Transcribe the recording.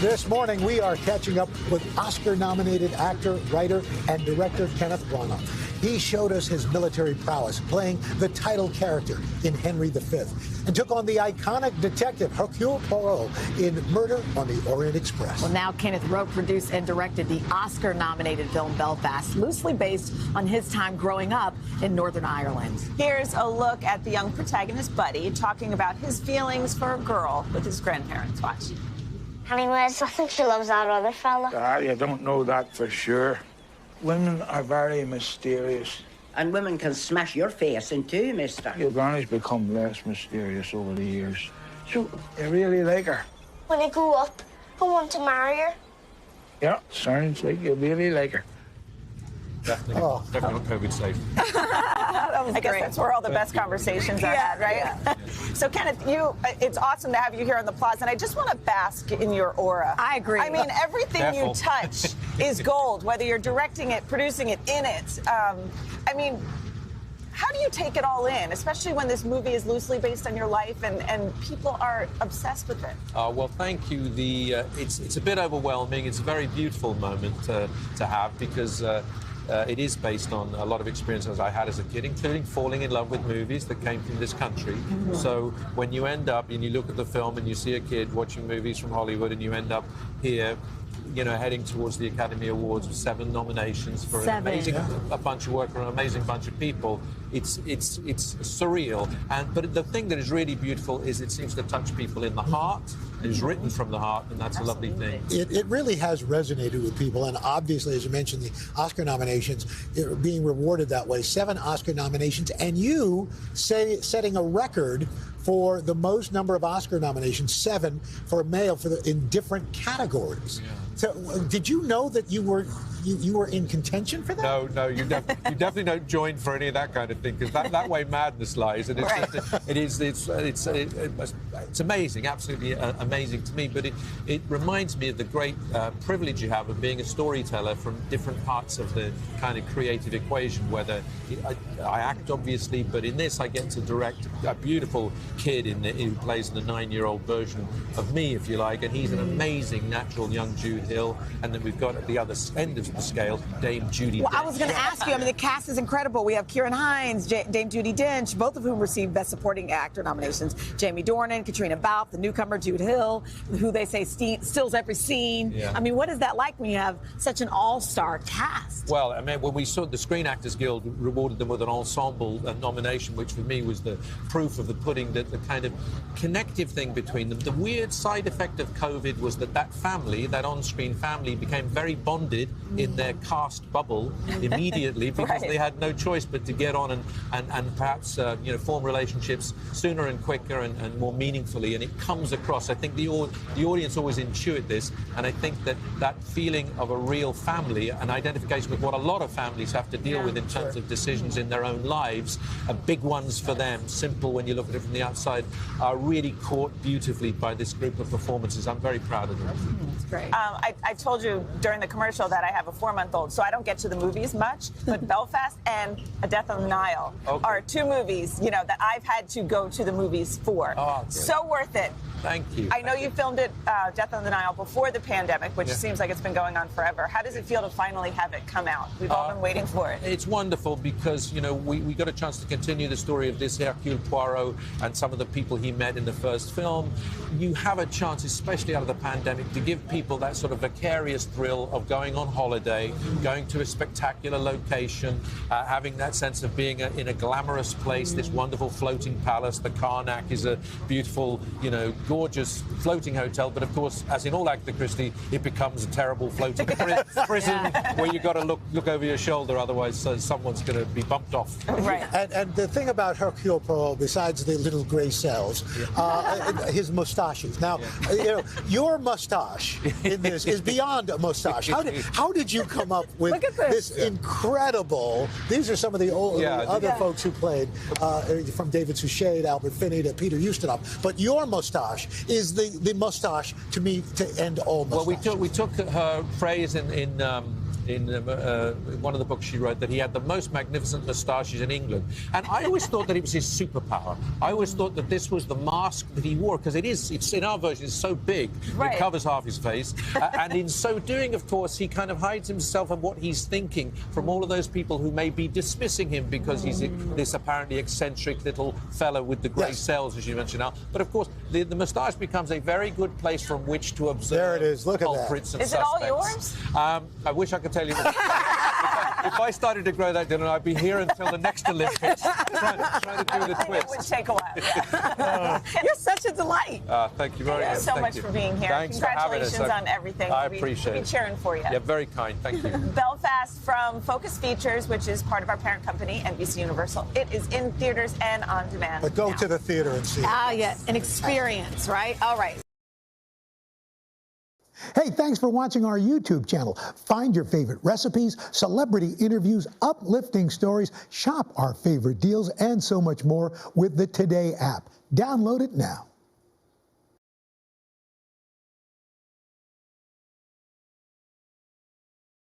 This morning, we are catching up with Oscar-nominated actor, writer, and director Kenneth Branagh. He showed us his military prowess, playing the title character in Henry V, and took on the iconic detective Hercule Poirot in Murder on the Orient Express. Well, now Kenneth wrote, produced, and directed the Oscar-nominated film Belfast, loosely based on his time growing up in Northern Ireland. Here's a look at the young protagonist, Buddy, talking about his feelings for a girl with his grandparents. Watch. Anyways, I think she loves that other fella. You don't know that for sure. Women are very mysterious. And women can smash your face in two, mister. Your granny's become less mysterious over the years. So, you really like her? When I grow up, I want to marry her. Yeah, sounds like you really like her. Definitely, definitely not COVID safe. I guess that's where all the best conversations are had, right? Yeah. So, Kenneth, it's awesome to have you here on the plaza, and I just want to bask in your aura. I agree. I mean, everything you touch is gold, whether you're directing it, producing it, in it. I mean, how do you take it all in, especially when this movie is loosely based on your life and people are obsessed with it? Well, thank you. It's a bit overwhelming. It's a very beautiful moment to have because it is based on a lot of experiences I had as a kid, including falling in love with movies that came from this country. Mm-hmm. So when you end up and you look at the film and you see a kid watching movies from Hollywood and you end up here, you know, heading towards the Academy Awards with 7 nominations for an amazing a bunch of work for an amazing bunch of people. It's surreal. But the thing that is really beautiful is it seems to touch people in the heart. It is written from the heart, and that's a lovely thing. It really has resonated with people, and obviously, as you mentioned, the Oscar nominations being rewarded that way. 7 Oscar nominations, and you setting a record for the most number of Oscar nominations, 7 for a male in different categories. Yeah. So, did you know that you were in contention for that? No, you definitely don't join for any of that kind of thing, because that way madness lies, and it's amazing, absolutely amazing to me. But it reminds me of the great privilege you have of being a storyteller from different parts of the kind of creative equation. Whether I act, obviously, but in this I get to direct a beautiful kid who plays the 9-year-old version of me, if you like, and he's an amazing natural young Jude Hill. And then we've got at the other end of the scale Dame Judi Dench. Well, I was going to ask you, I mean, the cast is incredible. We have Ciarán Hinds, Dame Judi Dench, both of whom received Best Supporting Actor nominations. Jamie Dornan, Katrina Balfe, the newcomer Jude Hill, who they say steals every scene. Yeah. I mean, what is that like when you have such an all-star cast? Well, I mean, when we saw the Screen Actors Guild rewarded them with an ensemble nomination, which for me was the proof of the pudding, that the kind of connective thing between them. The weird side effect of COVID was that family, that on-screen family, became very bonded in their cast bubble immediately because they had no choice but to get on and perhaps form relationships sooner and quicker and more meaningfully. And it comes across. I think the audience always intuit this, and I think that feeling of a real family, an identification with what a lot of families have to deal with in terms of decisions in their own lives, big ones for them, simple when you look at it from the outside, are really caught beautifully by this group of performances. I'm very proud of them. That's great. I told you during the commercial that I have a 4-month-old, so I don't get to the movies much, but Belfast and A Death on the Nile are 2 movies, that I've had to go to the movies for. Oh, so worth it. Thank you. I know you filmed it, Death on the Nile, before the pandemic, which seems like it's been going on forever. How does it feel to finally have it come out? We've all been waiting for it. It's wonderful because, we got a chance to continue the story of this Hercule Poirot and some of the people he met in the first film. You have a chance, especially out of the pandemic, to give people that sort of vicarious thrill of going on holiday, going to a spectacular location, having that sense of being in a glamorous place, this wonderful floating palace. The Karnak is a beautiful, gorgeous floating hotel, but of course, as in all Agatha Christie, it becomes a terrible floating prison where you've got to look over your shoulder, otherwise someone's going to be bumped off. Right. And the thing about Hercule Poirot, besides the little grey cells, his mustaches. Now, your mustache in this is beyond a mustache. How did you come up with this incredible? These are some of the other folks who played, from David Suchet to Albert Finney to Peter Ustinov. But your mustache is the mustache to me to end all mustaches. Well, we took her phrase in in one of the books she wrote that he had the most magnificent moustaches in England. And I always thought that it was his superpower. I always thought that this was the mask that he wore, because it's in our version, it's so big, it covers half his face. And in so doing, of course, he kind of hides himself and what he's thinking from all of those people who may be dismissing him because he's this apparently eccentric little fellow with the grey cells, as you mentioned now. But of course, the moustache becomes a very good place from which to observe there it is. Look culprits at that. and Is it all yours? I wish I could tell you. If I started to grow that, I'd be here until the next Olympics, trying to do the twist. It would take a while. Yeah. You're such a delight. Thank you very much. Thank you so much for being here. Thanks for having us. Congratulations on everything. I appreciate it. We'll be cheering for you. Yeah, very kind. Thank you. Belfast from Focus Features, which is part of our parent company, NBC Universal. It is in theaters and on demand. But go now. to the theater and see it. Ah, yeah, an experience, right? All right. Hey, thanks for watching our YouTube channel. Find your favorite recipes, celebrity interviews, uplifting stories, shop our favorite deals, and so much more with the Today app. Download it now.